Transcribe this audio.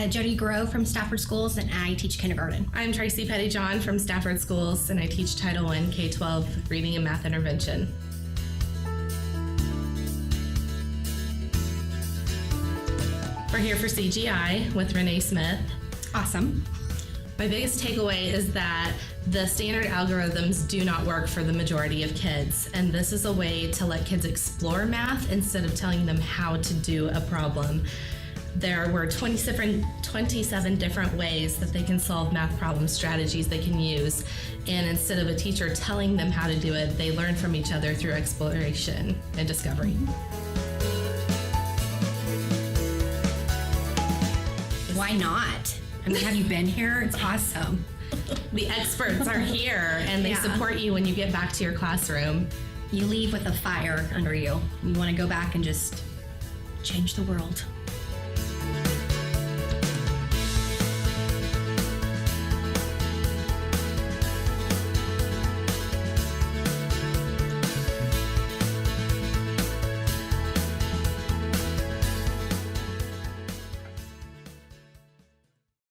Jodi Grove from Stafford Schools, and I teach kindergarten. I'm Tracey Pettijohn from Stafford Schools, and I teach Title I K-12 Reading and Math Intervention. We're here for CGI with Renee Smith. Awesome. My biggest takeaway is that the standard algorithms do not work for the majority of kids, and this is a way to let kids explore math instead of telling them how to do a problem. There were 27 different ways that they can solve math problem strategies they can use, and instead of a teacher telling them how to do it, they learn from each other through exploration and discovery. Why not? I mean, have you been here? It's awesome. The experts are here, and they support you when you get back to your classroom. You leave with a fire under you. You want to go back and just change the world.